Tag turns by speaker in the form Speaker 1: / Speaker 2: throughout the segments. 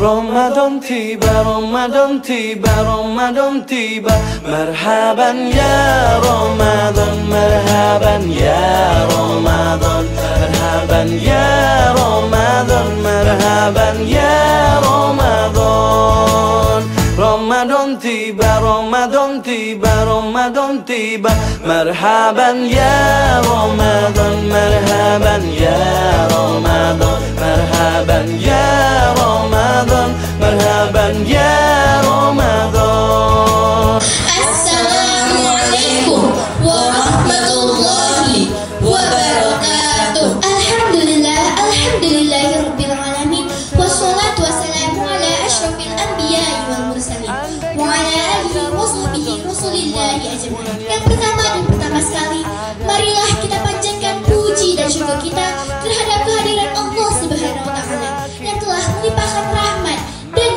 Speaker 1: Ramadan tiba, Ramadan tiba, Ramadan tiba. Marhaban ya Ramadan, marhaban ya Ramadan, marhaban ya Ramadan, marhaban ya Ramadan. Ramadan tiba, Ramadan tiba, Ramadan tiba. Marhaban ya Ramadan, marhaban ya Ramadan, marhaban ya Ramadan, marhaban ya Ramadan.
Speaker 2: Assalamualaikum warahmatullahi wabarakatuh. Alhamdulillah, alhamdulillahirabbil alamin. Wassalatu wassalamu ala asyrafil anbiya'i wal mursalin wa ala alihi wa sahbihi rasulillahi ajmain. Yang pertama sekali, marilah kita panjatkan puji dan syukur kita terhadap kehadiran Allah Subhanahu wa taala yang telah melimpahkan rahmat dan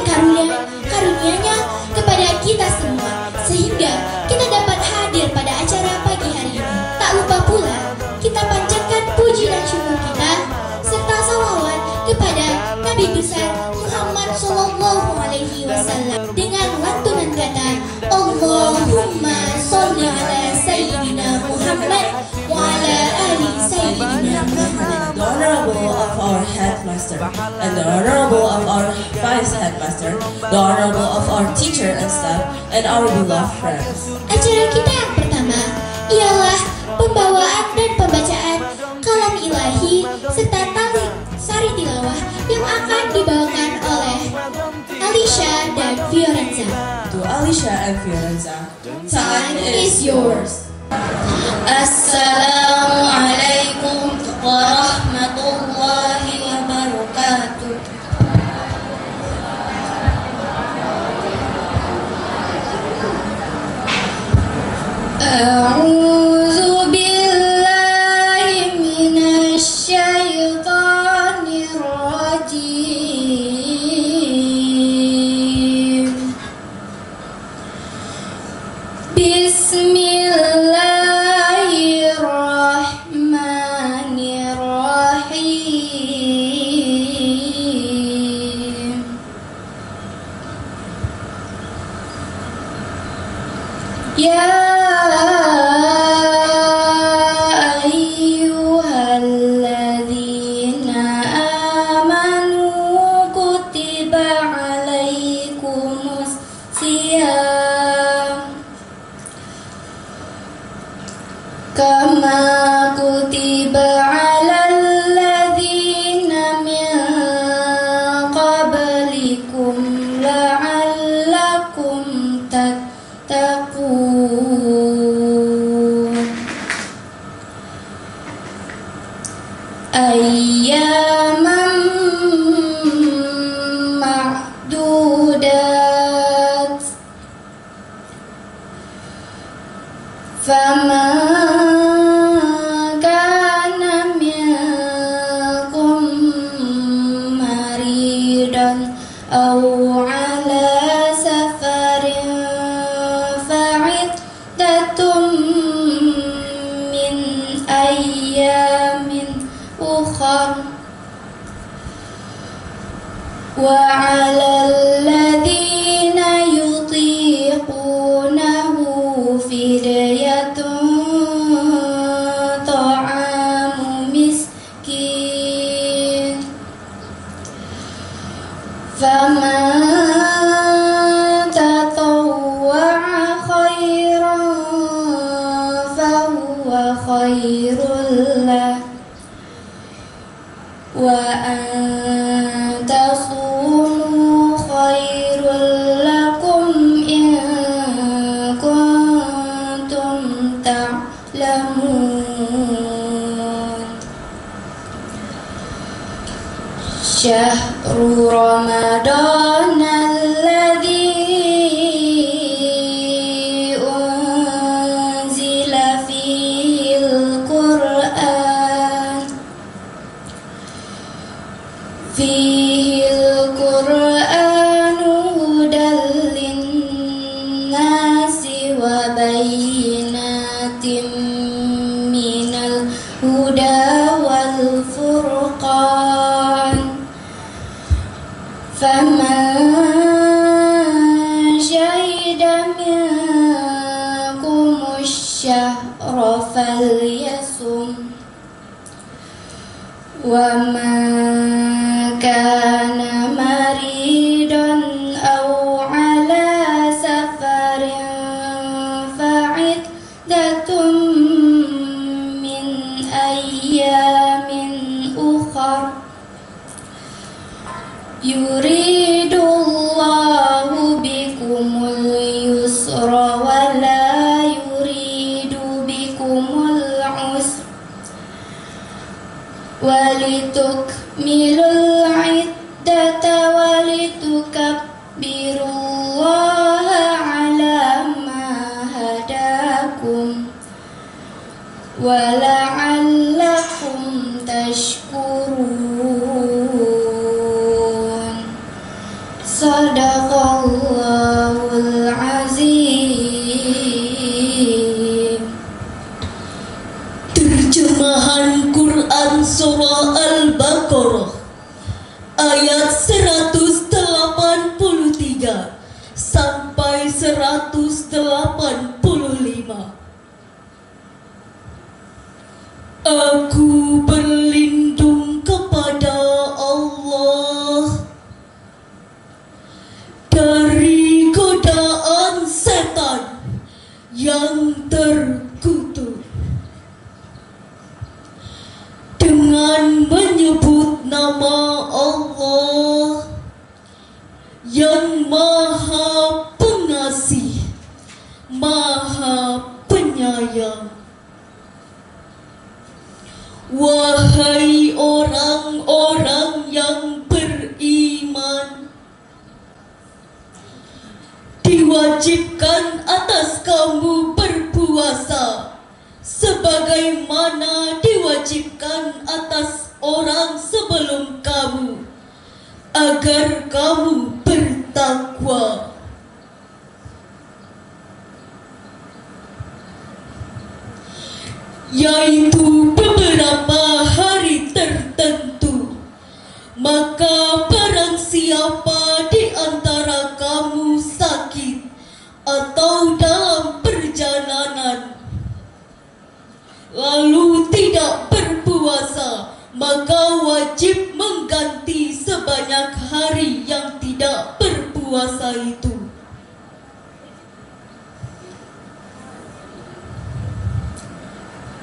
Speaker 2: karunia-Nya kepada kita semua sehingga kita dapat hadir pada acara pagi hari ini. Tak lupa pula kita panjatkan puji dan syukur kita serta salawat kepada Nabi besar Muhammad Sallallahu Alaihi Wasallam dengan lantunan kata Allahumma sholli ala Sayyidina Muhammad wa ala ali Sayyidina Muhammad.
Speaker 3: The Honorable of our Headmaster and the Honorable of our Vice Headmaster, the Honorable of our teacher and staff, and our beloved friends.
Speaker 2: Acara kita yang pertama ialah pembawaan dan pembacaan kalam ilahi serta sari tilawah yang akan dibawakan oleh Alisha dan Fiorenza.
Speaker 3: To Alisha and Fiorenza,
Speaker 2: Time is yours.
Speaker 4: Assalamualaikum warahmatullahi wabarakatuh. A'udzu billahi minasy syaithanir rajim. Bismillahirrahmanirrahim. Ya ayyuhalladzina amanu kutiba alaikumus siyam kama kutiba alal ladzina min qablikum la'allakum tattaqun. Ayyaman ma'dudat faman kana minkum maridan aw ala safarin fa'iddatum min ayyamin ukhar wa 'alal ladzina yutiqunahu fidyatun ta'amu miskin faman tatawwa'a khairan fahuwa khairul lah wa an tasumu khairul lakum in kuntum ta'lamun. Syahrul Ramadan alladzi unzila fihil Qur'an fihil Qur'anu hudan linnasi wa bayyinatin minal huda wal furqan faman نصم وما كان مريضا أو على سفر فعدة من أيام أخر يريد الله بكم اليسر ولا يريد بكم العسر ولتكملوا العدة ولتكبروا الله على ما هداكم ولعلكم تشكرون Sadaqallahul Azim.
Speaker 3: Terjemahan Quran Surah Al-Baqarah ayat 183 sampai 185. Aku berlindung kepada Allah dari godaan setan yang terkutuk. Dengan menyebut nama Allah yang Maha Pengasih, Maha Penyayang. Wahai orang-orang yang beriman, diwajibkan atas kamu berpuasa sebagaimana diwajibkan atas orang sebelum kamu, agar kamu bertakwa. Yaitu beberapa hari tertentu. Maka barang siapa di antara kamu sakit atau dalam perjalanan lalu tidak berpuasa, maka wajib mengganti sebanyak hari yang tidak berpuasa itu.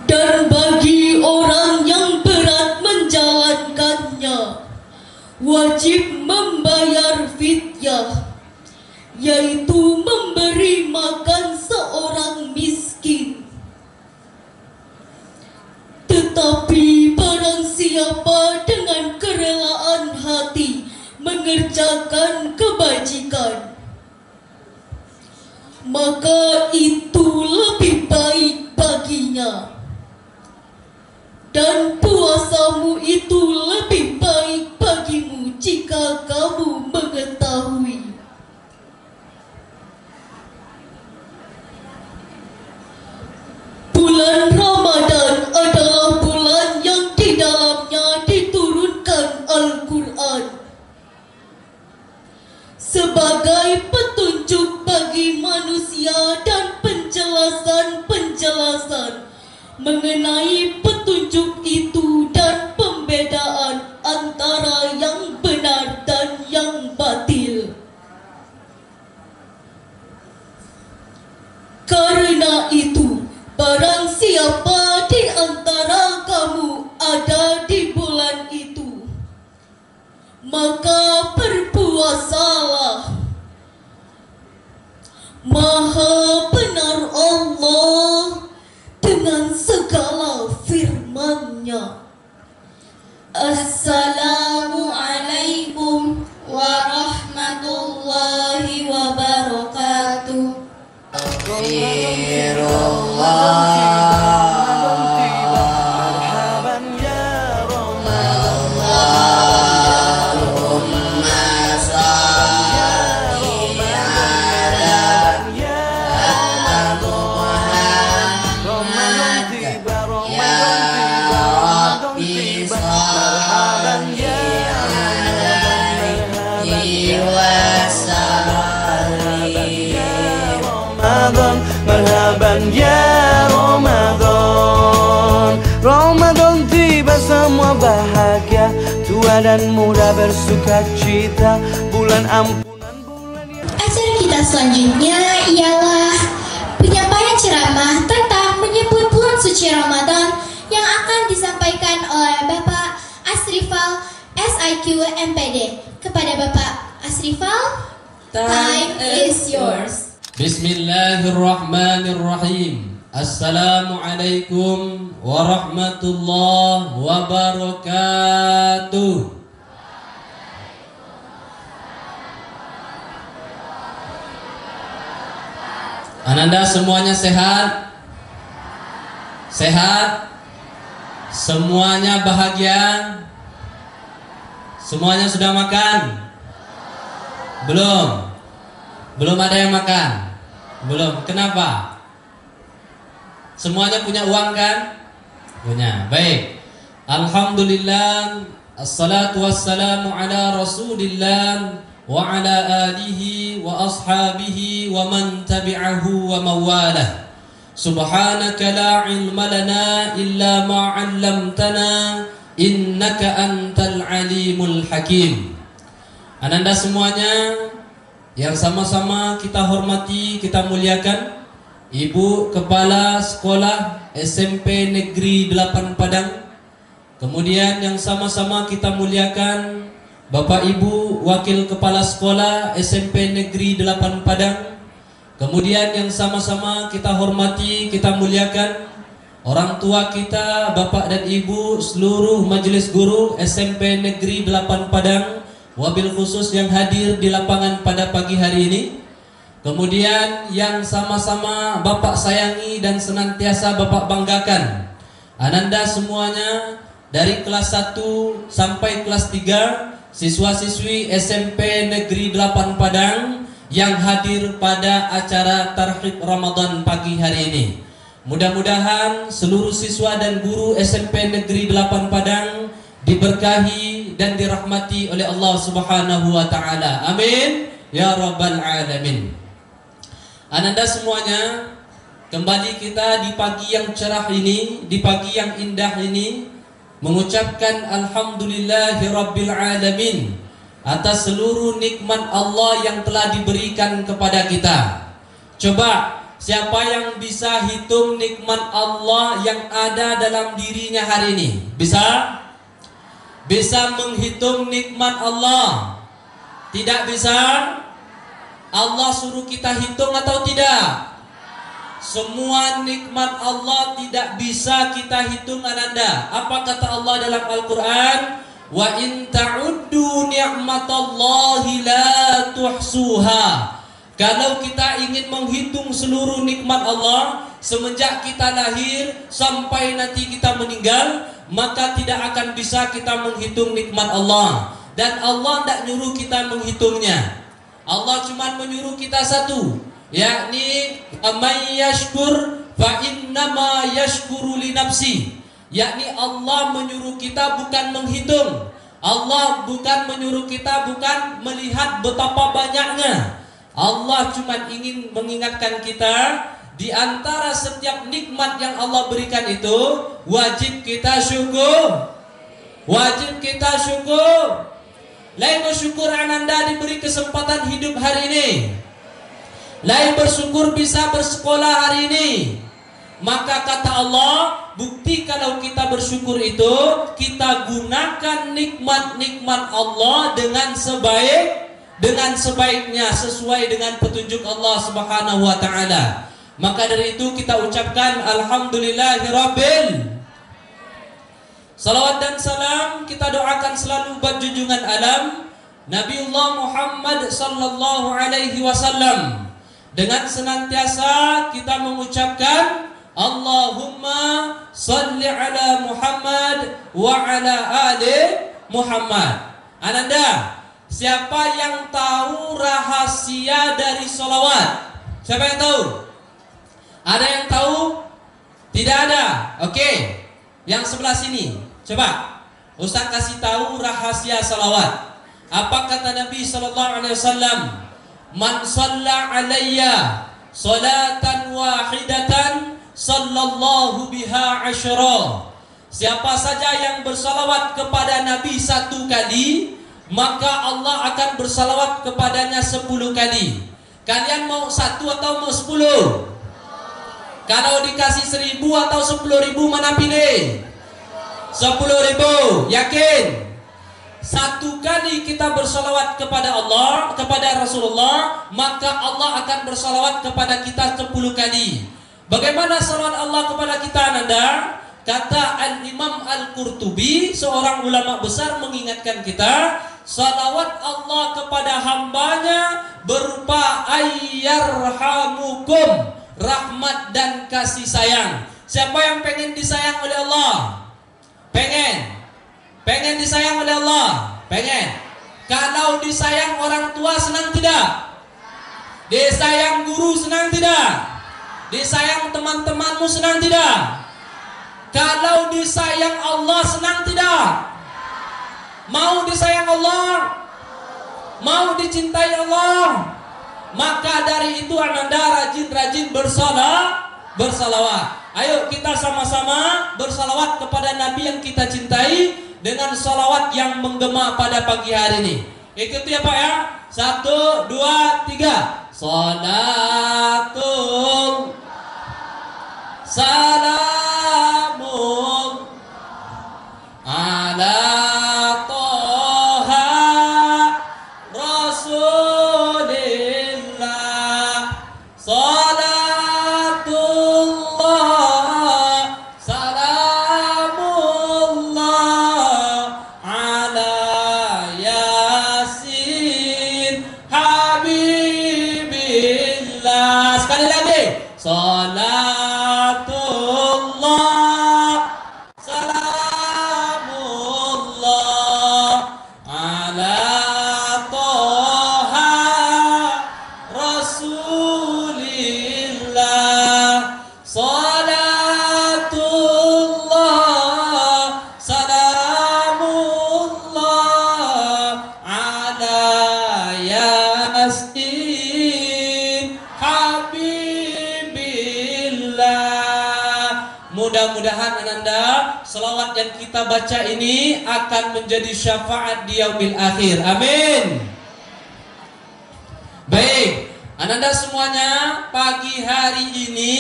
Speaker 3: Dan bagi orang yang berat menjalankannya, wajib membayar fidyah, yaitu memberi makan seorang miskin. Tetapi barang siapa dengan kerelaan hati mengerjakan kebajikan, maka itu lebih baik baginya. Dan puasamu itu lebih baik bagimu jika kamu mengetahui. Bulan Ramadan adalah bulan yang di dalamnya diturunkan Al-Quran sebagai petunjuk bagi manusia dan penjelasan-penjelasan mengenai petunjuk itu dan pembedaan antara yang benar dan yang batil. Karena itu, barang siapa di antara kamu ada di bulan itu, maka berpuasalah. Maha benar Allah dengan segala firman-Nya. Assalamualaikum warahmatullahi wabarakatuh.
Speaker 1: Marhaban ya Ramadan, dan muda bersuka cita, bulan ampunan, bulan yang...
Speaker 2: Acara kita selanjutnya ialah penyampaian ceramah tentang menyebut bulan suci Ramadan yang akan disampaikan oleh Bapak Asrifal SIQ MPD. Kepada Bapak Asrifal, time is yours.
Speaker 5: Bismillahirrahmanirrahim. Assalamualaikum warahmatullahi wabarakatuh. Ananda semuanya sehat? Sehat? Semuanya bahagia? Semuanya sudah makan? Belum? Belum ada yang makan? Belum. Kenapa? Semuanya punya uang kan? Punya. Baik. Alhamdulillah. Assalatu wassalamu ala Rasulillah wa ala alihi wa ashabihi wa man tabi'ahu wa mawalah. Subhanaka la ilma lana illa ma 'allamtana innaka antal alimul hakim. Ananda semuanya yang sama-sama kita hormati, kita muliakan, Ibu Kepala Sekolah SMP Negeri 8 Padang. Kemudian yang sama-sama kita muliakan Bapak Ibu Wakil Kepala Sekolah SMP Negeri 8 Padang. Kemudian yang sama-sama kita hormati, kita muliakan orang tua kita, Bapak dan Ibu, seluruh majelis guru SMP Negeri 8 Padang, wabil khusus yang hadir di lapangan pada pagi hari ini. Kemudian yang sama-sama Bapak sayangi dan senantiasa Bapak banggakan, Ananda semuanya dari kelas 1 sampai kelas 3, siswa-siswi SMP Negeri 8 Padang yang hadir pada acara Tarhib Ramadan pagi hari ini. Mudah-mudahan seluruh siswa dan guru SMP Negeri 8 Padang diberkahi dan dirahmati oleh Allah Subhanahu wa taala. Amin ya rabbal alamin. Ananda semuanya, kembali kita di pagi yang cerah ini, di pagi yang indah ini, mengucapkan alhamdulillahi rabbil alamin atas seluruh nikmat Allah yang telah diberikan kepada kita. Coba, siapa yang bisa hitung nikmat Allah yang ada dalam dirinya hari ini? Bisa? Bisa menghitung nikmat Allah? Tidak bisa? Allah suruh kita hitung atau tidak? Semua nikmat Allah tidak bisa kita hitung, Ananda. Apa kata Allah dalam Al-Quran? Wa in ta'uddu ni'matallahi la tuhsuha. Kalau kita ingin menghitung seluruh nikmat Allah semenjak kita lahir sampai nanti kita meninggal, maka tidak akan bisa kita menghitung nikmat Allah. Dan Allah tidak nyuruh kita menghitungnya. Allah cuma menyuruh kita satu, yakni may yashkur fa innama yashkuru li nafsi. Yakni Allah menyuruh kita bukan menghitung. Allah bukan menyuruh kita bukan melihat betapa banyaknya. Allah cuma ingin mengingatkan kita, di antara setiap nikmat yang Allah berikan itu wajib kita syukur. Wajib kita syukur. Lain bersyukur Ananda diberi kesempatan hidup hari ini. Lain bersyukur bisa bersekolah hari ini. Maka kata Allah, bukti kalau kita bersyukur itu, kita gunakan nikmat-nikmat Allah dengan sebaiknya, sesuai dengan petunjuk Allah Subhanahu wa taala. Maka dari itu kita ucapkan alhamdulillahirabbil. Salawat dan salam kita doakan selalu buat junjungan alam Nabiullah Muhammad sallallahu alaihi wasallam. Dengan senantiasa kita mengucapkan Allahumma salli ala Muhammad wa ala ali Muhammad. Ananda, siapa yang tahu rahasia dari salawat? Siapa yang tahu? Ada yang tahu? Tidak ada. Oke. Yang sebelah sini, coba Ustaz kasih tahu rahasia salawat. Apa kata Nabi sallallahu alaihi wasallam? Man shalla alayya salatan wahidatan sallallahu biha asyra. Siapa saja yang bersalawat kepada Nabi 1 kali, maka Allah akan bersalawat kepadanya 10 kali. Kalian mau 1 atau mau 10? Kalau dikasih 1000 atau 10.000 mana pilih? 10.000. Yakin? 1 kali kita bersalawat kepada Allah, kepada Rasulullah, maka Allah akan bersalawat kepada kita 10 kali. Bagaimana salawat Allah kepada kita, Ananda? Kata Al-Imam Al-Qurtubi, seorang ulama besar, mengingatkan kita, salawat Allah kepada hambanya berupa ayyarhamukum, rahmat dan kasih sayang. Siapa yang pengen disayang oleh Allah? Pengen disayang oleh Allah? Pengen. Kalau disayang orang tua senang tidak? Disayang guru senang tidak? Disayang teman-temanmu senang tidak? Kalau disayang Allah senang tidak? Mau disayang Allah? Mau dicintai Allah? Maka dari itu Ananda rajin-rajin bersalawat. Ayo kita sama-sama bersalawat kepada Nabi yang kita cintai dengan salawat yang menggema pada pagi hari ini. Ikuti ya Pak ya. 1, 2, 3. Salatul salamun ala toha rasulillah. Salatullah salamullah ala yasin habibillah. Sekali lagi. Salatullah salamullah ala toha rasulillah. Salatullah salamullah ala yasin habibillah. Mudah-mudahan Ananda selawat yang kita baca ini akan menjadi syafaat di yaumil akhir. Amin. Baik, Ananda semuanya, pagi hari ini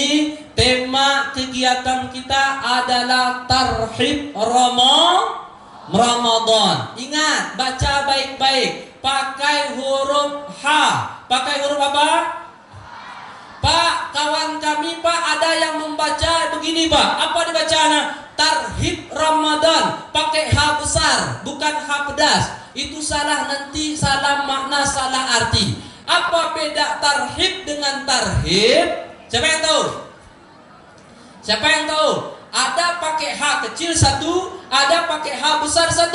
Speaker 5: tema kegiatan kita adalah tarhib Ramadan. Ingat, baca baik-baik. Pakai huruf H. Pakai huruf apa? Pak, kawan kami Pak ada yang membaca begini Pak. Apa dibacanya? Tarhib Ramadan. Pakai H besar, bukan H pedas. Itu salah, nanti salah makna, salah arti. Apa beda tarhib dengan tarhib? Siapa yang tahu? Siapa yang tahu? Ada pakai H kecil 1, ada pakai H besar 1.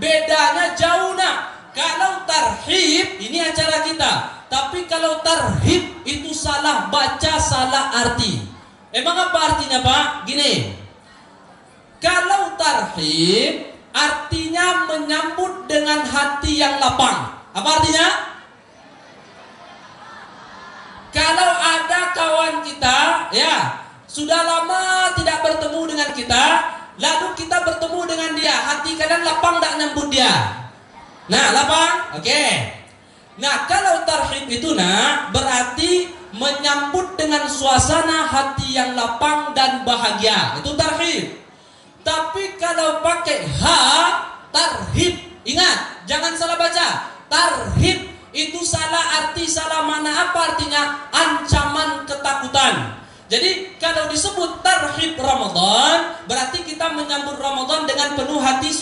Speaker 5: Bedanya jauh nak. Kalau tarhib ini acara kita. Tapi kalau tarhib itu salah baca, salah arti. Emang apa artinya Pak? Gini. Kalau tarhib artinya menyambut dengan hati yang lapang. Apa artinya? Kalau ada kawan kita ya sudah lama tidak bertemu dengan kita, lalu kita bertemu dengan dia, hati kalian lapang tak nyambut dia? Nah, lapang? Oke. Nah, kalau tarhib itu berarti menyambut dengan suasana hati yang lapang dan bahagia. Itu tarhib. Tapi kalau pakai H, tarhib, ingat, jangan salah baca. Tarhib itu salah arti, salah mana. Apa artinya? Ancaman ketakutan. Jadi kalau disebut tarhib Ramadan, berarti kita menyambut Ramadan dengan penuh hati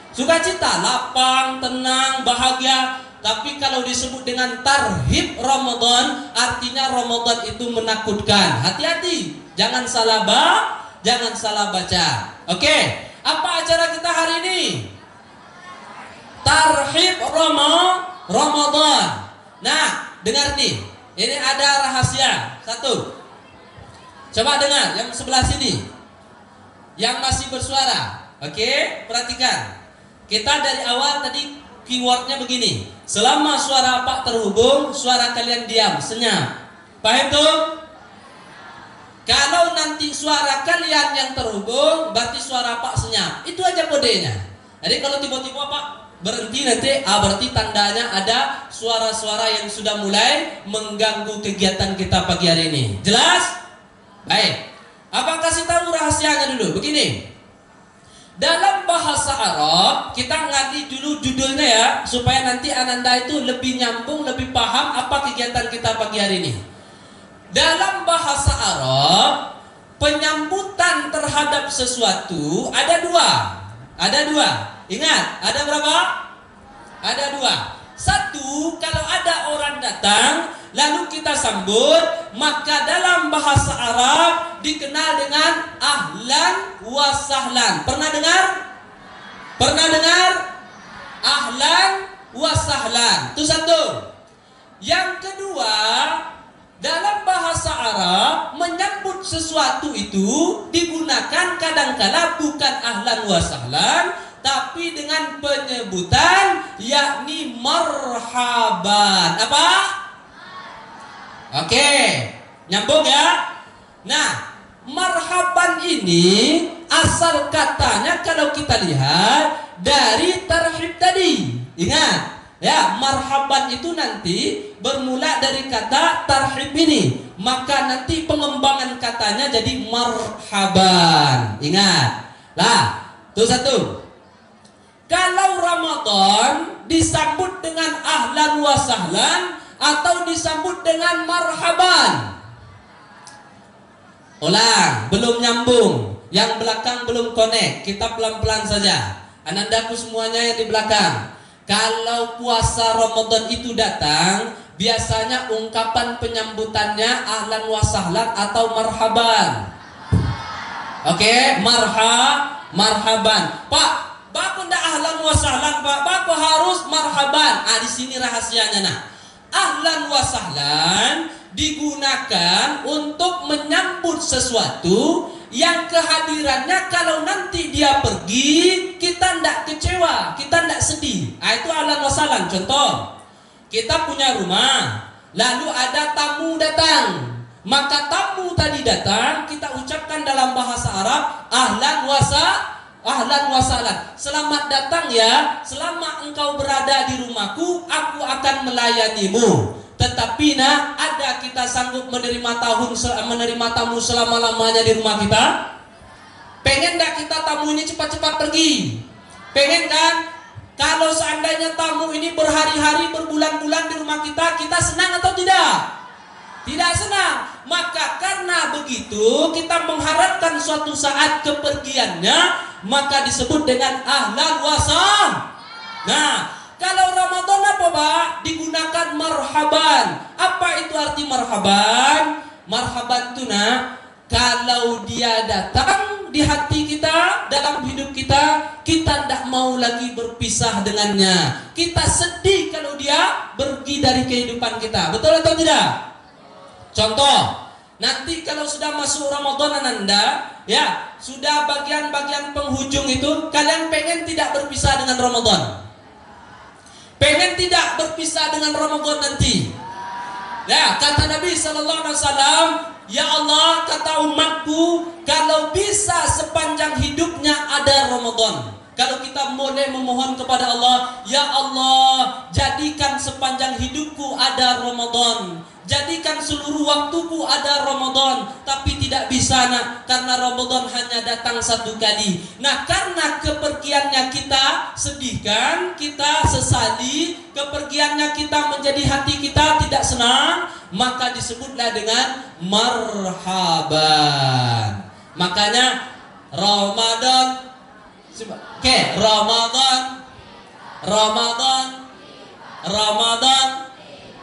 Speaker 5: sukacita, lapang, tenang, bahagia. Tapi kalau disebut dengan tarhib Ramadan, artinya Ramadan itu menakutkan. Hati-hati, jangan salah baca. Oke, apa acara kita hari ini? Tarhib Ramadan. Nah, dengar nih, ini ada rahasia. 1. Coba dengar yang sebelah sini, yang masih bersuara. Oke, perhatikan. Kita dari awal tadi keywordnya begini. Selama suara Pak terhubung, suara kalian diam, senyap. Paham tuh? Kalau nanti suara kalian yang terhubung, berarti suara Pak senyap. Itu aja kodenya. Jadi kalau tiba-tiba Pak berhenti nanti, berarti tandanya ada suara-suara yang sudah mulai mengganggu kegiatan kita pagi hari ini. Jelas? Baik. Abang kasih tahu rahasianya dulu. Begini. Dalam bahasa Arab, kita ngerti dulu judulnya ya, supaya nanti Ananda itu lebih nyambung, lebih paham apa kegiatan kita pagi hari ini. Dalam bahasa Arab, penyambutan terhadap sesuatu ada dua. Ada dua. Ingat, ada berapa? Ada dua. Satu, kalau ada orang datang lalu kita sambut, maka dalam bahasa Arab dikenal dengan ahlan wa sahlan. Pernah dengar? Pernah dengar? Ahlan wa sahlan. Itu satu. Yang kedua, dalam bahasa Arab menyambut sesuatu itu digunakan kadangkala bukan ahlan wa sahlan, tapi dengan penyebutan yakni marhaban. Apa? Oke, nyambung ya. Nah, marhaban ini asal katanya kalau kita lihat dari tarhib tadi. Ingat ya, marhaban itu nanti bermula dari kata tarhib ini, maka nanti pengembangan katanya jadi marhaban. Ingat lah, itu satu. Kalau Ramadan disambut dengan ahlan wa sahlan atau disambut dengan marhaban. Ulang, belum nyambung. Yang belakang belum connect. Kita pelan-pelan saja. Anandaku semuanya yang di belakang. Kalau puasa Ramadan itu datang, biasanya ungkapan penyambutannya ahlan wa sahlan atau marhaban. Oke, marhaban. Pak, baku ndak ahlan wa sahlan, Pak. Baku harus marhaban. Di sini rahasianya nah. Ahlan wa sahlan digunakan untuk menyambut sesuatu yang kehadirannya kalau nanti dia pergi kita ndak kecewa, kita ndak sedih. Itu ahlan wa sahlan. Contoh, kita punya rumah, lalu ada tamu datang. Maka tamu tadi datang, kita ucapkan dalam bahasa Arab ahlan wa sahlan. Selamat datang ya, selama engkau berada di rumahku, aku akan melayanimu. Tetapi ada kita sanggup menerima tamu selama-lamanya di rumah kita? Pengen enggak kita tamu ini cepat-cepat pergi? Pengen kan? Kalau seandainya tamu ini berhari-hari, berbulan-bulan di rumah kita, kita senang atau tidak? Tidak senang. Maka karena begitu, kita mengharapkan suatu saat kepergiannya, maka disebut dengan ahlan wa sahlan. Nah, kalau Ramadan apa Pak? Digunakan marhaban. Apa itu arti marhaban? Marhaban itu kalau dia datang di hati kita, dalam hidup kita, kita tidak mau lagi berpisah dengannya. Kita sedih kalau dia pergi dari kehidupan kita. Betul atau tidak? Contoh, nanti kalau sudah masuk Ramadan Ananda, ya, sudah bagian-bagian penghujung itu, kalian pengen tidak berpisah dengan Ramadan? Pengen tidak berpisah dengan Ramadan nanti? Ya, kata Nabi SAW, ya Allah, kata umatku, kalau bisa sepanjang hidupnya ada Ramadan. Kalau kita boleh memohon kepada Allah, ya Allah, jadikan sepanjang hidupku ada Ramadan. Jadikan seluruh waktuku ada Ramadan. Tapi tidak bisa karena Ramadan hanya datang satu kali. Nah, karena kepergiannya kita sedihkan, kita sesali, kepergiannya kita menjadi hati kita tidak senang, maka disebutlah dengan marhaban. Makanya Ramadan, Ramadan,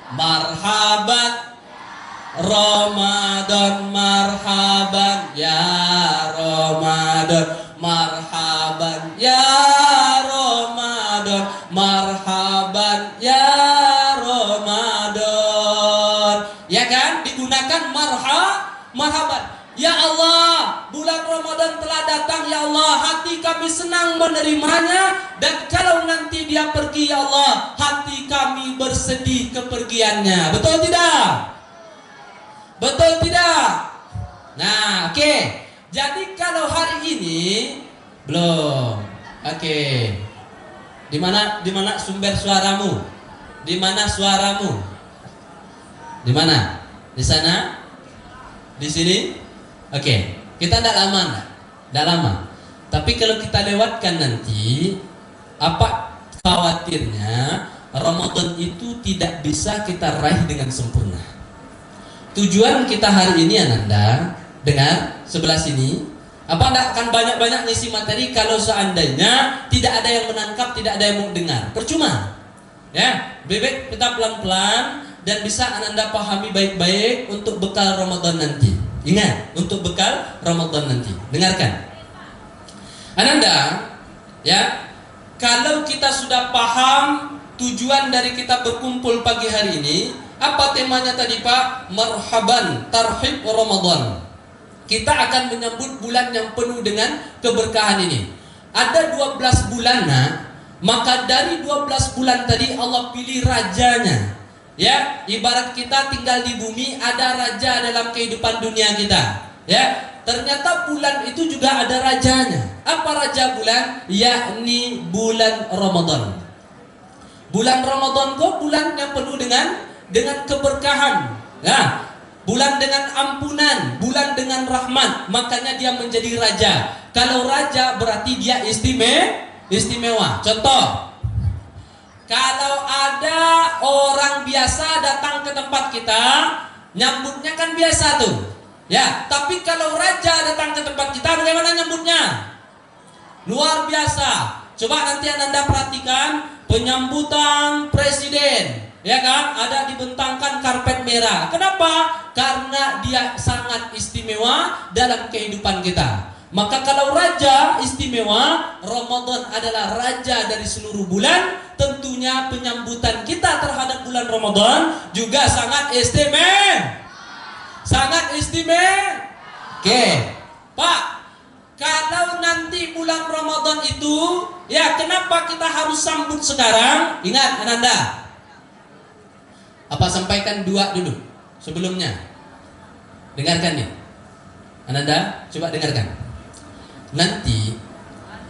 Speaker 5: marhaban, Ramadan, marhaban, ya Ramadan, marhaban, ya Ramadan, marhaban, ya Ramadan. Ya kan? Digunakan marhaban. Ya Allah, bulan Ramadan telah datang, ya Allah, hati kami senang menerimanya. Dan kalau nanti dia pergi, ya Allah, hati kami bersedih kepergiannya. Betul tidak? Betul tidak? Nah, oke. Jadi kalau hari ini belum. Oke. Di mana sumber suaramu? Di mana suaramu? Di mana? Di sana? Di sini? Oke. Kita tidak lama, tidak lama. Tapi kalau kita lewatkan nanti, apa khawatirnya Ramadan itu tidak bisa kita raih dengan sempurna. Tujuan kita hari ini Ananda, dengar sebelah sini. Apa anda akan banyak-banyak ngisi materi kalau seandainya tidak ada yang menangkap, tidak ada yang mau dengar? Percuma. Ya, bebek kita pelan-pelan dan bisa Ananda pahami baik-baik untuk bekal Ramadan nanti. Ingat, untuk bekal Ramadan nanti. Dengarkan. Ananda, ya, kalau kita sudah paham tujuan dari kita berkumpul pagi hari ini, apa temanya tadi Pak? Marhaban, tarhib Ramadan. Kita akan menyambut bulan yang penuh dengan keberkahan ini. Ada 12 bulan, maka dari 12 bulan tadi Allah pilih rajanya. Ya, ibarat kita tinggal di bumi, ada raja dalam kehidupan dunia kita. Ya, ternyata bulan itu juga ada rajanya. Apa raja bulan? Yakni bulan Ramadan. Bulan Ramadan kok bulan yang penuh dengan keberkahan. Ya, bulan dengan ampunan, bulan dengan rahmat, makanya dia menjadi raja. Kalau raja berarti dia istimewa. Contoh, kalau ada orang biasa datang ke tempat kita, nyambutnya kan biasa tuh. Ya, tapi kalau raja datang ke tempat kita, bagaimana nyambutnya? Luar biasa. Coba nanti Anda perhatikan penyambutan presiden. Ya kan, ada dibentangkan karpet merah. Kenapa? Karena dia sangat istimewa dalam kehidupan kita. Maka kalau raja istimewa, Ramadan adalah raja dari seluruh bulan. Tentunya penyambutan kita terhadap bulan Ramadan juga sangat istimewa. Sangat istimewa. Oke, Pak, kalau nanti bulan Ramadan itu, ya kenapa kita harus sambut sekarang? Ingat Ananda, apa sampaikan dua dulu sebelumnya. Dengarkan nih Ananda, coba dengarkan. Nanti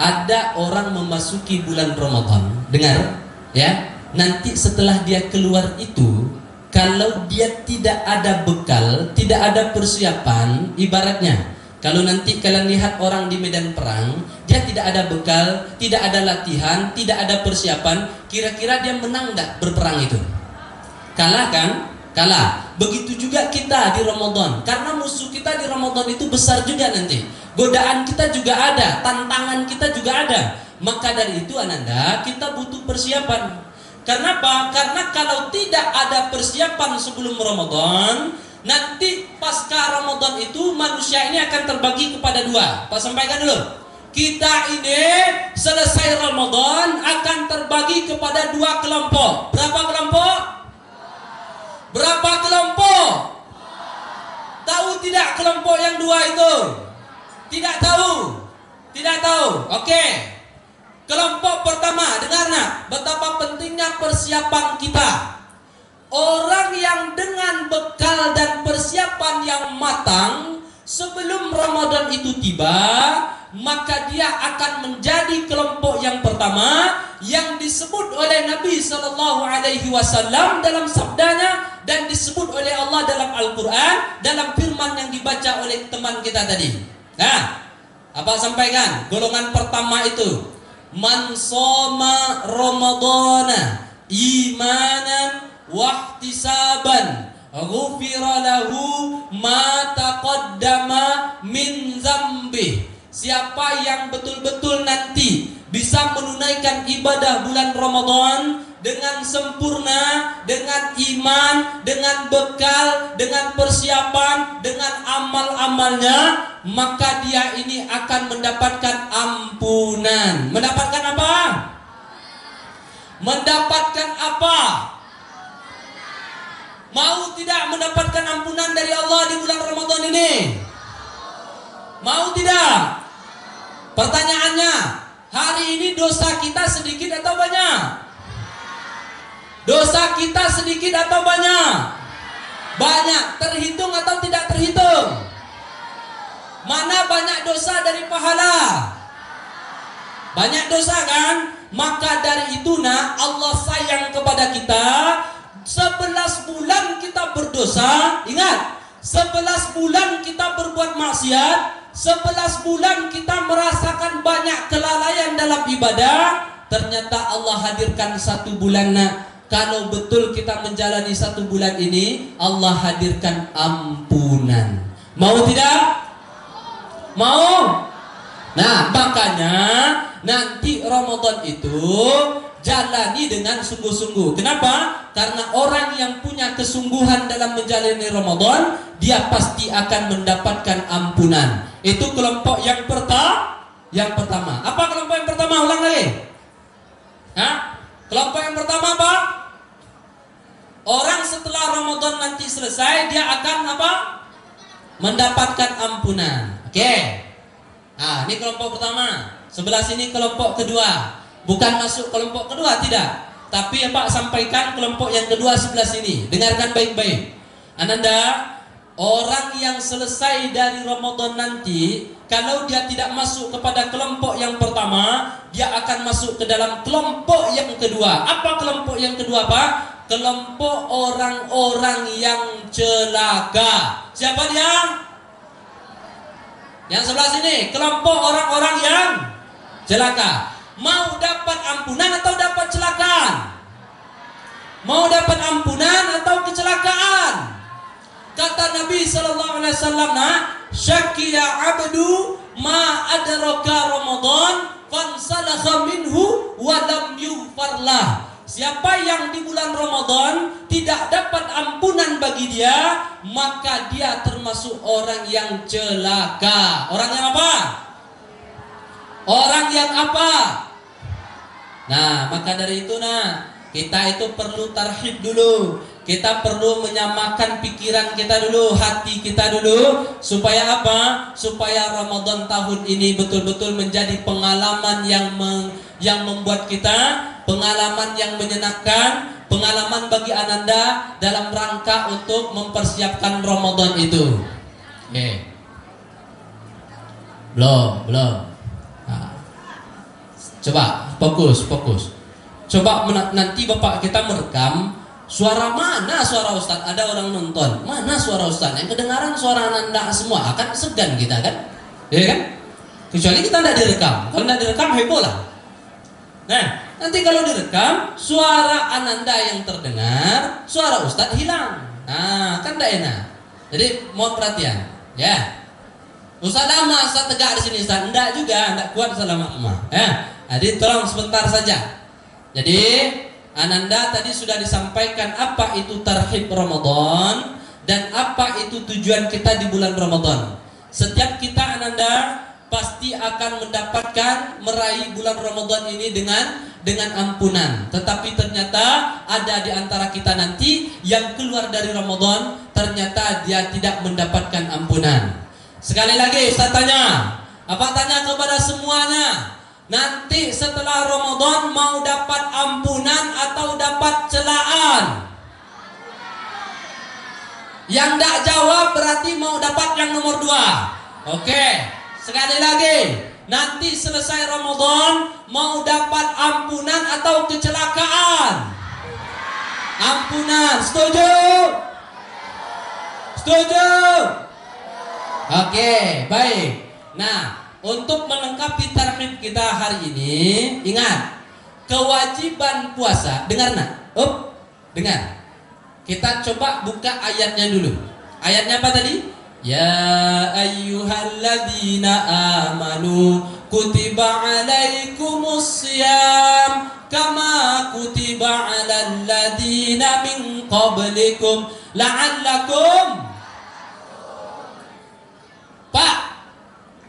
Speaker 5: ada orang memasuki bulan Ramadan, dengar ya. Nanti setelah dia keluar itu, kalau dia tidak ada bekal, tidak ada persiapan, ibaratnya kalau nanti kalian lihat orang di medan perang, dia tidak ada bekal, tidak ada latihan, tidak ada persiapan, kira-kira dia menang enggak berperang itu? Kalah kan? Kalah. Begitu juga kita di Ramadan. Karena musuh kita di Ramadan itu besar juga nanti. Godaan kita juga ada, tantangan kita juga ada. Maka dari itu Ananda, kita butuh persiapan. Karena apa? Karena kalau tidak ada persiapan sebelum Ramadan, nanti pasca Ramadan itu manusia ini akan terbagi kepada dua. Pak sampaikan dulu. Kita ini selesai Ramadan akan terbagi kepada dua kelompok. Berapa kelompok? Berapa kelompok? Tahu tidak kelompok yang dua itu? Tidak tahu? Tidak tahu. Oke. Kelompok pertama, dengar nak, betapa pentingnya persiapan kita. Orang yang dengan bekal dan persiapan yang matang sebelum Ramadan itu tiba, maka dia akan menjadi kelompok yang pertama yang disebut oleh Nabi SAW dalam sabdanya dan disebut oleh Allah dalam Al-Quran dalam firman yang dibaca oleh teman kita tadi. Nah, apa sampaikan? Golongan pertama itu, man shoma Ramadana imanan wahtisaban ghufira lahu ma taqaddama min dzambi. Siapa yang betul-betul nanti bisa menunaikan ibadah bulan Ramadan dengan sempurna, dengan iman, dengan bekal, dengan persiapan, dengan amal-amalnya, maka dia ini akan mendapatkan ampunan. Mendapatkan apa? Mendapatkan apa? Mau tidak mendapatkan ampunan dari Allah di bulan Ramadan ini? Mau tidak? Pertanyaannya, hari ini dosa kita sedikit atau banyak? Dosa kita sedikit atau banyak? Banyak. Terhitung atau tidak terhitung? Mana banyak dosa dari pahala? Banyak dosa kan? Maka dari itu Allah sayang kepada kita. 11 bulan kita berdosa. Ingat, 11 bulan kita berbuat maksiat, 11 bulan kita merasakan banyak kelalaian dalam ibadah. Ternyata Allah hadirkan 1 bulan. Kalau betul kita menjalani 1 bulan ini, Allah hadirkan ampunan. Mau tidak? Mau? Nah, makanya nanti Ramadan itu jalani dengan sungguh-sungguh. Kenapa? Karena orang yang punya kesungguhan dalam menjalani Ramadan, dia pasti akan mendapatkan ampunan. Itu kelompok yang pertama. Apa kelompok yang pertama? Ulang lagi. Kelompok yang pertama apa? Orang setelah Ramadan nanti selesai, dia akan apa? Mendapatkan ampunan. Oke. Ini kelompok pertama. Sebelah sini kelompok kedua. Bukan masuk kelompok kedua, tidak. Tapi Pak sampaikan kelompok yang kedua sebelah sini. Dengarkan baik-baik. Ananda, orang yang selesai dari Ramadan nanti, kalau dia tidak masuk kepada kelompok yang pertama, dia akan masuk ke dalam kelompok yang kedua. Apa kelompok yang kedua, Pak? Kelompok orang-orang yang celaka. Siapa dia? Yang sebelah sini, kelompok orang-orang yang celaka. Mau dapat ampunan atau dapat celakaan? Mau dapat ampunan atau kecelakaan? Kata Nabi sallallahu alaihi wasallam, "Syakiya abdu ma adraka Ramadan fansalakha minhu wa lam yughfarlah." Siapa yang di bulan Ramadan tidak dapat ampunan bagi dia, maka dia termasuk orang yang celaka. Orang yang apa? Orang yang apa? Nah, maka dari itu kita itu perlu tarhib dulu. Kita perlu menyamakan pikiran kita dulu, hati kita dulu. Supaya apa? Supaya Ramadan tahun ini betul-betul menjadi pengalaman yang membuat kita, pengalaman yang menyenangkan, pengalaman bagi Ananda dalam rangka untuk mempersiapkan Ramadan itu. Oke. Belum. Coba fokus. Coba nanti Bapak kita merekam suara mana suara Ustaz. Ada orang nonton. Mana suara Ustaz? Yang kedengaran suara Ananda semua. Akan segan kita kan? Ya kan? Kecuali kita tidak direkam. Kalau tidak direkam heboh lah. Nah, nanti kalau direkam suara Ananda yang terdengar, suara Ustaz hilang. Nah, kan tidak enak. Jadi mohon perhatian. Ya. Ustaz lama Ustaz tegak di sini Ustaz. Tidak juga, tidak kuat lama-lama. Ya. Jadi tolong sebentar saja. Jadi Ananda tadi sudah disampaikan apa itu tarhib Ramadan dan apa itu tujuan kita di bulan Ramadan. Setiap kita Ananda pasti akan mendapatkan meraih bulan Ramadan ini dengan ampunan. Tetapi ternyata ada di antara kita nanti yang keluar dari Ramadan ternyata dia tidak mendapatkan ampunan. Sekali lagi Ustaz tanya. Apa tanya kepada semuanya? Nanti setelah Ramadan mau dapat ampunan atau dapat celaan? Yang tidak jawab berarti mau dapat yang nomor 2. Oke, sekali lagi. Nanti selesai Ramadan mau dapat ampunan atau kecelakaan? Ampunan, setuju? Setuju? Oke, baik. Nah, untuk melengkapi tarhib kita hari ini, ingat kewajiban puasa. Dengar dengar. Kita coba buka ayatnya dulu. Ayatnya apa tadi? Ya ayyuhalladzina amanu kutiba alaikumussyam kama kutiba alal ladzina min qablikum la'allakum.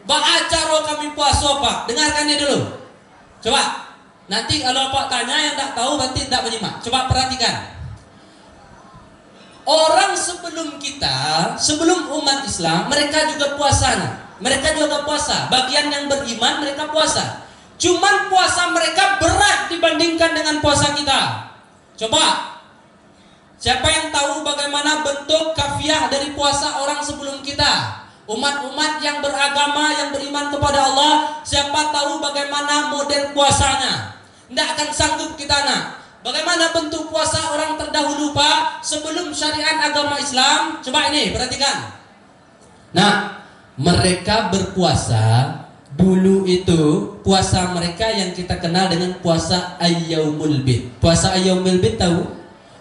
Speaker 5: Pak, acara kami puasa Pak, dengarkan ini dulu. Coba, nanti kalau Pak tanya yang tak tahu berarti tidak menyimak. Coba perhatikan. Orang sebelum kita, sebelum umat Islam, mereka juga puasa. Mereka juga puasa. Bagian yang beriman mereka puasa. Cuman puasa mereka berat dibandingkan dengan puasa kita. Coba, siapa yang tahu bagaimana bentuk kafiah dari puasa orang sebelum kita? Umat-umat yang beragama, yang beriman kepada Allah, siapa tahu bagaimana model puasanya. Tidak akan sanggup kita nak. Bagaimana bentuk puasa orang terdahulu Pak sebelum syariat agama Islam? Coba ini perhatikan. Nah, mereka berpuasa dulu itu puasa mereka yang kita kenal dengan puasa Ayyamul Bid. Puasa Ayyamul Bid tahu?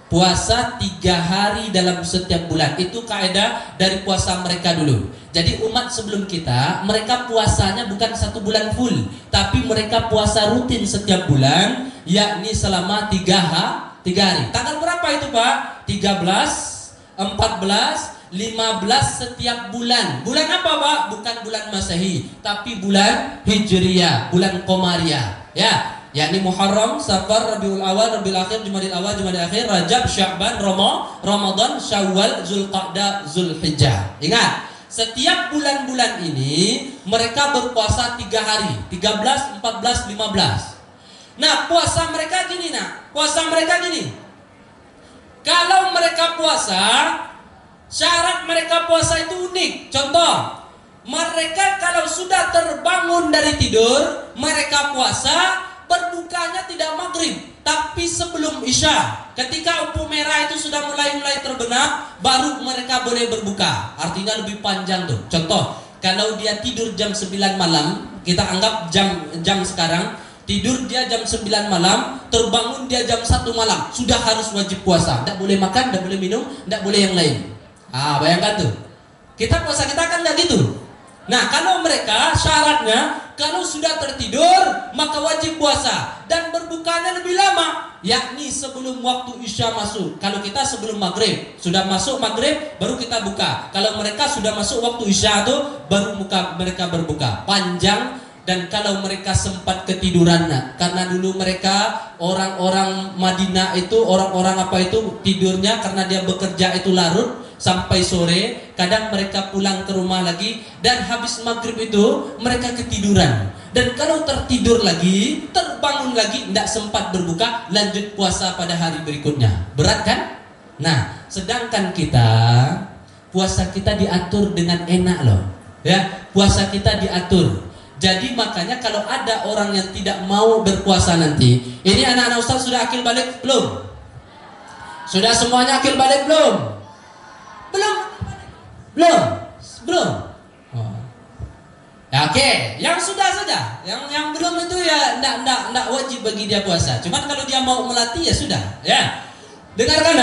Speaker 5: Puasa 3 hari dalam setiap bulan. Itu kaidah dari puasa mereka dulu. Jadi umat sebelum kita, mereka puasanya bukan 1 bulan full, tapi mereka puasa rutin setiap bulan, yakni selama 3 hari. Tanggal berapa itu Pak? 13, 14, 15 setiap bulan. Bulan apa Pak? Bukan bulan Masehi, tapi bulan Hijriyah, bulan Qamariyah. Ya, yakni Muharram, Safar, Rabiul Awal, Rabiul Akhir, Jumadil Awal, Jumadil Akhir, Rajab, Sya'ban, Ramadan, Syawal, Zulqa'dah, Zulhijjah. Ingat, setiap bulan-bulan ini mereka berpuasa 3 hari, 13, 14, 15. Nah, puasa mereka gini nak. Puasa mereka gini. Kalau mereka puasa, syarat mereka puasa itu unik. Contoh, mereka kalau sudah terbangun dari tidur, mereka puasa, berbukanya tidak maghrib, tapi sebelum isya. Ketika lampu merah itu sudah mulai terbenam, baru mereka boleh berbuka. Artinya lebih panjang tuh. Contoh, kalau dia tidur jam 9 malam, kita anggap jam sekarang, tidur dia jam 9 malam, terbangun dia jam 1 malam, sudah harus wajib puasa. Tidak boleh makan, tidak boleh minum, tidak boleh yang lain. Bayangkan tuh. Kita puasa kita kan nggak gitu. Nah, kalau mereka syaratnya kalau sudah tertidur maka wajib puasa dan berbukanya lebih lama, yakni sebelum waktu isya masuk. Kalau kita sebelum maghrib, sudah masuk maghrib baru kita buka. Kalau mereka sudah masuk waktu isya tuh baru mereka berbuka. Panjang. Dan kalau mereka sempat ketiduran, karena dulu mereka orang-orang Madinah itu, orang-orang tidurnya karena dia bekerja itu larut sampai sore. Kadang mereka pulang ke rumah lagi dan habis maghrib itu mereka ketiduran. Dan kalau tertidur lagi, terbangun lagi, tidak sempat berbuka, lanjut puasa pada hari berikutnya. Berat kan? Nah, sedangkan kita puasa kita diatur dengan enak loh. Ya, puasa kita diatur. Jadi makanya kalau ada orang yang tidak mau berpuasa nanti, ini anak-anak Ustaz sudah akil balik belum? Sudah semuanya akil balik belum? Belum. Oh. Ya, oke, yang sudah saja, yang belum itu ya enggak wajib bagi dia puasa. Cuman kalau dia mau melatih ya sudah, ya. Dengarkan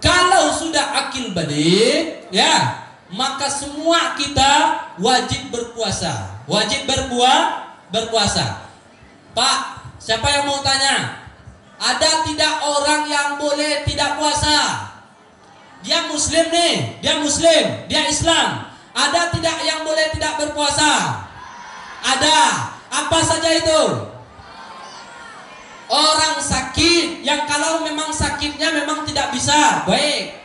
Speaker 5: kalau sudah akil balik, ya, maka semua kita wajib berpuasa. Wajib berpuasa. Pak, siapa yang mau tanya? Ada tidak orang yang boleh tidak puasa? Dia muslim nih, dia Islam. Ada tidak yang boleh tidak berpuasa? Ada. Apa saja itu? Orang sakit, yang kalau memang sakitnya memang tidak bisa. Baik.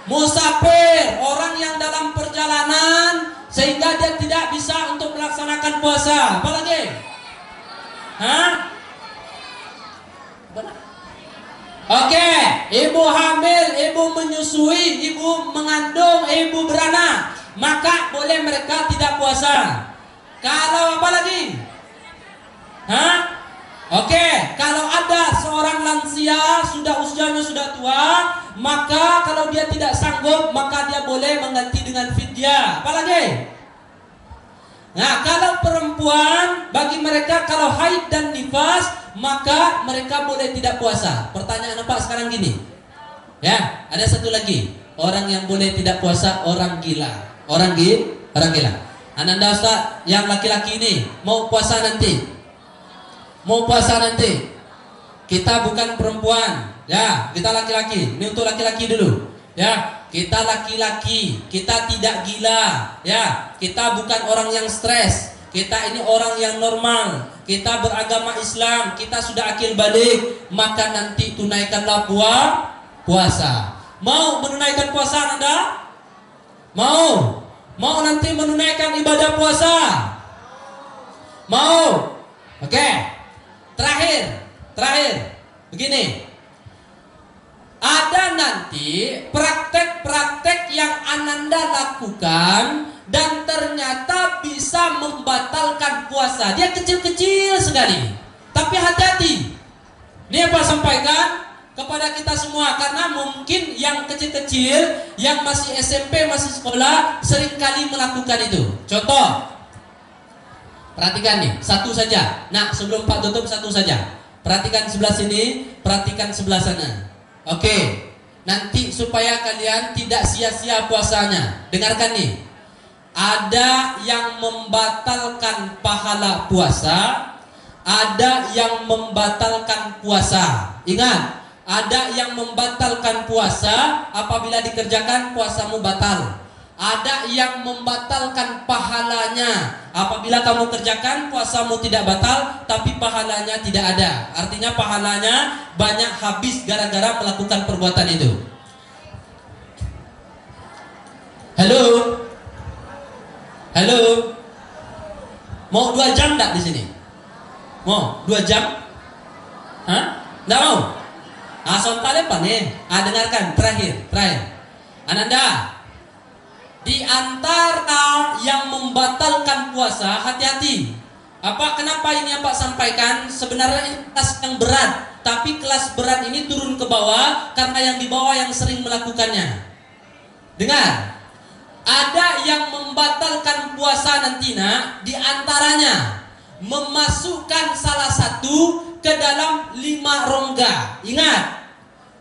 Speaker 5: Musafir, orang yang dalam perjalanan sehingga dia tidak bisa untuk melaksanakan puasa. Apa lagi? Oke, ibu hamil, ibu menyusui, ibu mengandung, ibu beranak, maka boleh mereka tidak puasa. Kalau apa lagi? Oke, kalau ada seorang lansia usianya sudah tua, maka kalau dia tidak sanggup maka dia boleh mengganti dengan fidyah. Apa lagi? Nah, kalau perempuan, bagi mereka kalau haid dan nifas maka mereka boleh tidak puasa. Pertanyaan Pak sekarang gini. Ya, ada satu lagi. Orang yang boleh tidak puasa orang gila. Orang gila. Ananda Ustaz, yang laki-laki ini mau puasa nanti. Kita bukan perempuan, ya, kita laki-laki. Ini untuk laki-laki dulu, ya. Kita laki-laki, kita tidak gila, ya. Kita bukan orang yang stres. Kita ini orang yang normal. Kita beragama Islam, kita sudah akil balik, maka nanti tunaikanlah puasa. Mau menunaikan puasa Anda? Mau nanti menunaikan ibadah puasa? Mau? Oke. Terakhir, begini. Ada nanti Hati-hati praktek-praktek yang Ananda lakukan dan ternyata bisa membatalkan puasa. Dia kecil-kecil sekali. Tapi hati-hati. Ini apa sampaikan kepada kita semua, karena mungkin yang kecil-kecil, yang masih SMP, masih sekolah, seringkali melakukan itu. Contoh, perhatikan nih, satu saja. Nah, sebelum Pak tutup, satu saja. Perhatikan sebelah sini, perhatikan sebelah sana. Oke, nanti supaya kalian tidak sia-sia puasanya, dengarkan nih. Ada yang membatalkan pahala puasa, ada yang membatalkan puasa. Ingat, ada yang membatalkan puasa, apabila dikerjakan puasamu batal. Ada yang membatalkan pahalanya, apabila kamu kerjakan puasamu tidak batal, tapi pahalanya tidak ada. Artinya pahalanya banyak habis gara-gara melakukan perbuatan itu. Halo, halo, mau 2 jam enggak di sini? Mau 2 jam? Hah? Enggak mau? Sontale apa nih? Dengarkan, terakhir. Ananda, di antara yang membatalkan puasa, hati-hati. Kenapa ini yang Pak sampaikan? Sebenarnya ini kelas yang berat, tapi kelas berat ini turun ke bawah karena yang di bawah yang sering melakukannya. Dengar, ada yang membatalkan puasa nanti, nak, di antaranya memasukkan salah satu ke dalam 5 rongga.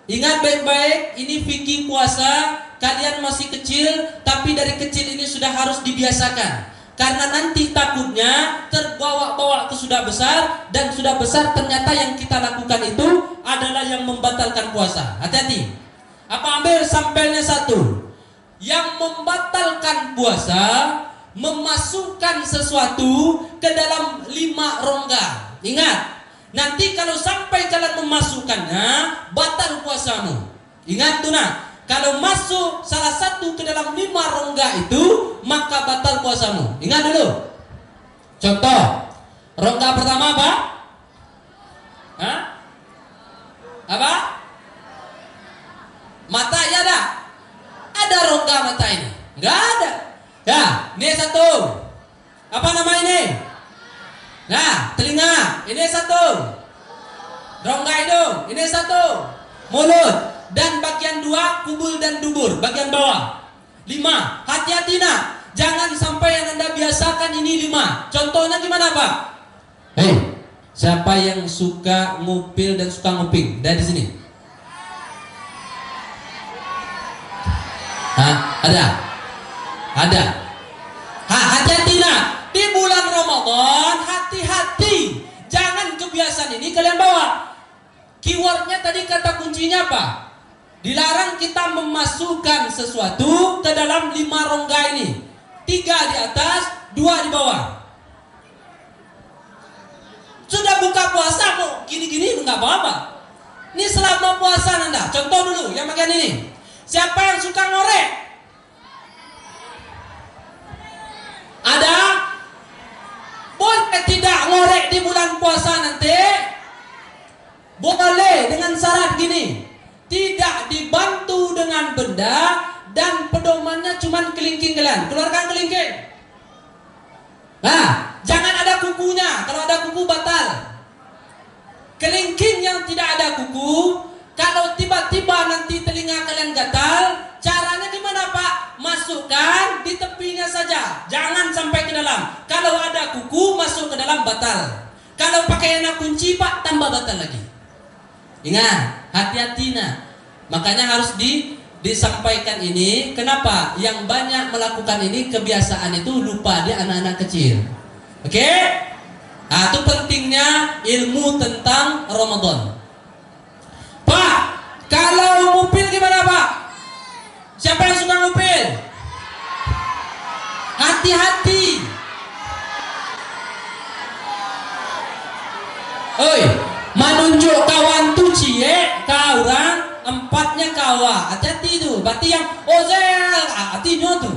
Speaker 5: Ingat baik-baik, ini fikih puasa. Kalian masih kecil, tapi dari kecil ini sudah harus dibiasakan. Karena nanti takutnya terbawa-bawa ke sudah besar, dan sudah besar ternyata yang kita lakukan itu adalah yang membatalkan puasa. Hati-hati. Ambil sampelnya 1. Yang membatalkan puasa, memasukkan sesuatu ke dalam 5 rongga. Ingat, nanti kalau sampai kalian memasukkannya, batal puasamu. Ingat tuh, nak. Kalau masuk salah satu ke dalam 5 rongga itu, maka batal puasamu. Ingat dulu. Contoh, rongga pertama apa? Apa? Mata, ya ada? Ada rongga mata ini? Enggak ada. Ya, ini 1. Apa nama ini? Nah, telinga. Ini 1. Rongga hidung. Ini 1. Mulut. Dan bagian 2, kubul dan dubur, bagian bawah. 5. Hati-hati, nak. Jangan sampai yang Anda biasakan ini 5. Contohnya gimana, Pak? Hei, siapa yang suka ngupil dan suka nguping? Dari sini. Ada. Hati-hati, nak. Di bulan Ramadan, hati-hati. Jangan kebiasaan ini kalian bawa. Keywordnya tadi, kata kuncinya apa? Dilarang kita memasukkan sesuatu ke dalam 5 rongga ini. 3 di atas, 2 di bawah. Sudah buka puasa kok gini-gini enggak apa-apa. Ini selama puasa Anda. Contoh dulu yang bagian ini. Siapa yang suka ngorek? Ada? Boleh tidak ngorek di bulan puasa nanti? Boleh, dengan syarat gini. Tidak dibantu dengan benda, dan pedomannya cuma kelingking kalian. Keluarkan kelingking. Nah, jangan ada kukunya. Kalau ada kuku batal. Kelingking yang tidak ada kuku, kalau tiba-tiba nanti telinga kalian gatal, caranya gimana, Pak? Masukkan di tepinya saja. Jangan sampai ke dalam. Kalau ada kuku masuk ke dalam, batal. Kalau pakai enak kunci, Pak, tambah batal lagi. Ingat, hati-hati, nah. Makanya harus disampaikan ini. Kenapa? Yang banyak melakukan ini, kebiasaan itu lupa dia anak-anak kecil. Oke? Nah, itu pentingnya ilmu tentang Ramadan. Pak, kalau ngupil gimana, Pak? Siapa yang suka ngupil? Hati-hati. Oi, menunjuk kawan tuh cie, kau orang 4-nya kawa. Hati-hati tuh. Berarti yang ozel, hatinya tuh.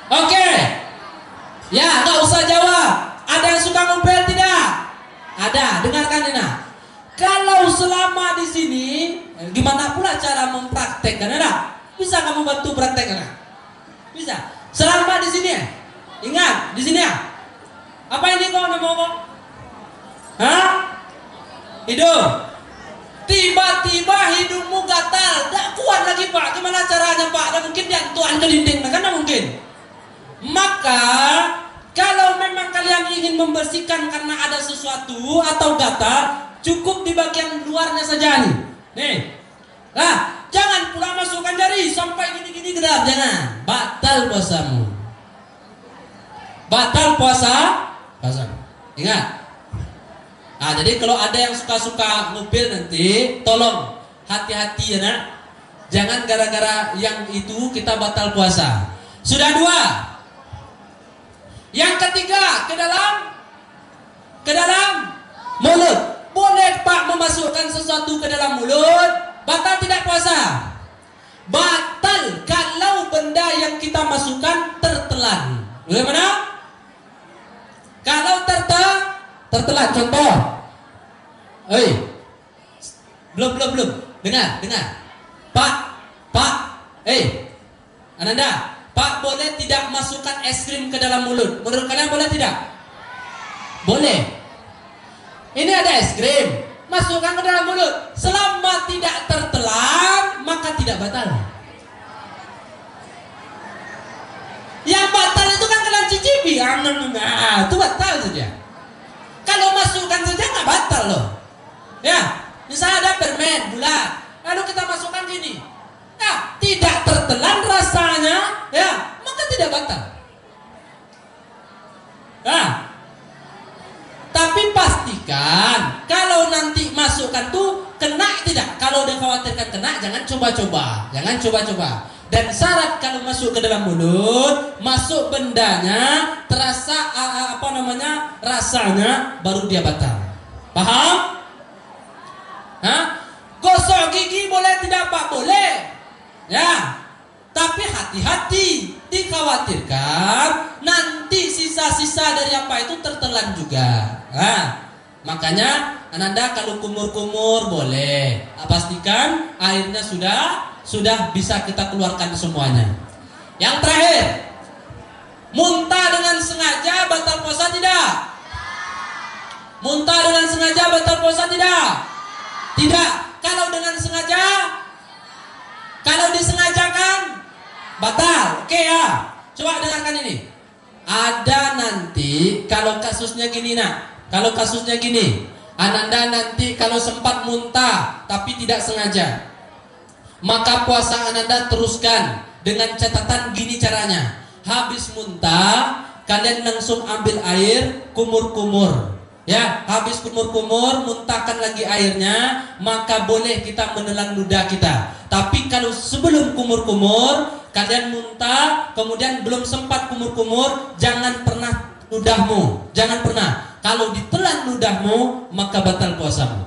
Speaker 5: Oke. Ya, nggak usah jawab. Ada yang suka ngupil tidak? Ada. Dengarkan ini. Kalau selama gimana pula cara mempraktekkan anak? Bisa kamu bantu praktek anak? Bisa. Selama di sini ya? Ingat, di sini ya? Apa ini kau nama kau? Hah? Hidung. Tiba-tiba hidungmu gatal, tak kuat lagi Pak. Gimana caranya Pak? Ada mungkin diantuan ke dinding, kan tak mungkin. Maka kalau memang kalian ingin membersihkan karena ada sesuatu atau gatal, cukup di bagian luarnya saja nih. Nih. Nah, jangan pula masukkan jari sampai gini-gini ke dalam, jangan. Batal puasamu. Batal puasamu. Ingat. Nah, jadi kalau ada yang suka-suka mobil nanti, tolong hati-hati ya nak. Jangan gara-gara yang itu kita batal puasa. Sudah 2. Yang ketiga, ke dalam mulut. Boleh Pak memasukkan sesuatu ke dalam mulut, batal tidak puasa? Batal kalau benda yang kita masukkan tertelan. Bagaimana? Kalau tertelan, contoh. Belum. Dengar. Pak. Ananda, Pak boleh tidak masukkan es krim ke dalam mulut? Menurut kalian boleh tidak? Boleh. Ini ada es krim, masukkan ke dalam mulut. Selama tidak tertelan, maka tidak batal. Yang batal itu kan kalian cicipi, itu batal saja. Kalau masukkan saja nggak batal loh. Ya, misalnya ada permen bulat, lalu kita masukkan gini, ya tidak tertelan rasanya, ya maka tidak batal. Nah, tapi pastikan kalau nanti masukkan tuh kena tidak. Kalau dikhawatirkan kena, jangan coba-coba. Dan syarat kalau masuk ke dalam mulut, masuk bendanya, terasa rasanya, baru dia batal. Paham? Hah? Gosok gigi boleh tidak Pak? Boleh. Ya. Tapi hati-hati, dikhawatirkan nanti sisa-sisa dari apa itu tertelan juga. Nah, makanya Ananda kalau kumur-kumur boleh. Pastikan airnya sudah bisa kita keluarkan semuanya. Yang terakhir, muntah dengan sengaja batal puasa tidak? Muntah dengan sengaja batal puasa tidak? Tidak. Kalau dengan sengaja, kalau disengajakan batal. Oke ya. Coba dengarkan ini. Ada nanti kalau kasusnya gini nak. Kalau kasusnya gini, Ananda nanti kalau sempat muntah tapi tidak sengaja, maka puasa Ananda teruskan dengan catatan gini caranya. Habis muntah, kalian langsung ambil air, kumur-kumur. Ya, habis kumur-kumur, muntahkan lagi airnya, maka boleh kita menelan ludah kita. Tapi kalau sebelum kumur-kumur, kalian muntah, kemudian belum sempat kumur-kumur, jangan pernah ludahmu. Jangan pernah. Kalau ditelan ludahmu, maka batal puasamu.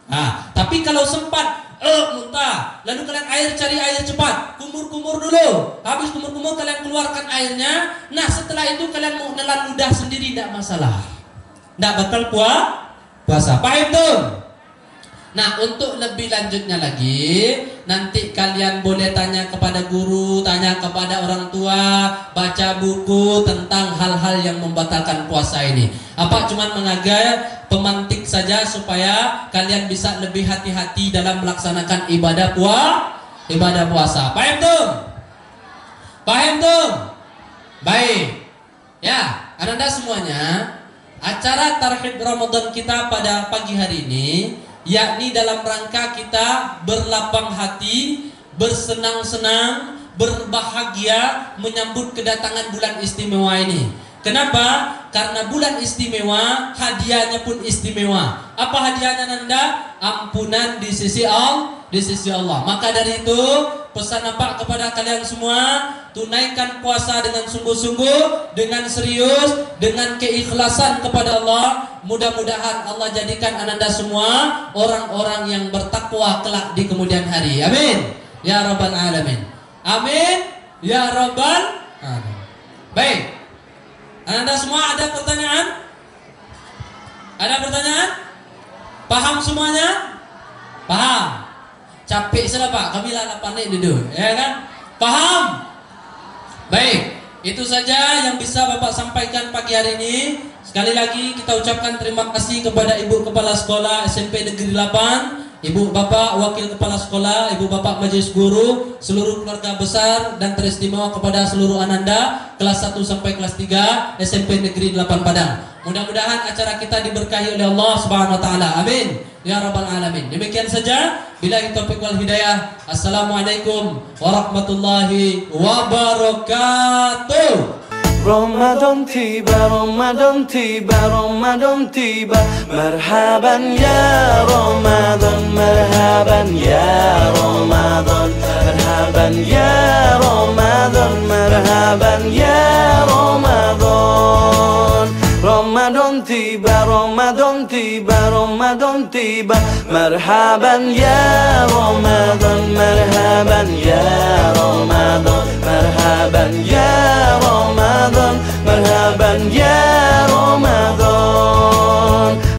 Speaker 5: Nah, tapi kalau sempat muntah, lalu kalian cari air cepat, kumur-kumur dulu. Habis kumur-kumur kalian keluarkan airnya. Nah setelah itu kalian mau nelan ludah sendiri, tidak masalah, tidak batal puasa. Paham tuh? Nah untuk lebih lanjutnya lagi, nanti kalian boleh tanya kepada guru, tanya kepada orang tua, baca buku tentang hal-hal yang membatalkan puasa ini. Apa cuman mengajar pemantik saja supaya kalian bisa lebih hati-hati dalam melaksanakan ibadah puasa. Paham tuh? Paham tuh? Baik. Ya, Ananda semuanya, acara Tarhib Ramadan kita pada pagi hari ini, yakni dalam rangka kita berlapang hati, bersenang-senang, berbahagia menyambut kedatangan bulan istimewa ini. Kenapa? Karena bulan istimewa, hadiahnya pun istimewa. Apa hadiahnya Nanda? Ampunan di sisi Allah. Maka dari itu, pesan apa kepada kalian semua? Tunaikan puasa dengan sungguh-sungguh, dengan serius, dengan keikhlasan kepada Allah. Mudah-mudahan Allah jadikan Ananda semua orang-orang yang bertakwa kelak di kemudian hari. Amin. Ya Rabbal Alamin. Amin. Ya Rabbal Alamin. Baik. Anda semua ada pertanyaan? Ada pertanyaan? Paham semuanya? Paham. Capek sudah Pak, kami lah panik dulu, ya kan? Paham? Baik, itu saja yang bisa Bapak sampaikan pagi hari ini. Sekali lagi kita ucapkan terima kasih kepada Ibu Kepala Sekolah SMP Negeri 8, Ibu Bapak Wakil Kepala Sekolah, Ibu Bapak Majelis Guru, seluruh keluarga besar dan teristimewa kepada seluruh ananda kelas 1 sampai kelas 3 SMP Negeri 8 Padang. Mudah-mudahan acara kita diberkahi oleh Allah Subhanahu wa taala. Amin. Ya rabbal alamin. Demikian saja. Billahi taufiq wal hidayah. Assalamualaikum warahmatullahi wabarakatuh.
Speaker 1: رمضان تيبا رمضان تيبا رمضان تيبا مرحبا يا رمضان مرحبا يا رمضان مرحبا يا رمضان مرحبا يا رمضان رمضان تيبا رمضان تيبا رمضان تيبا مرحبا يا رمضان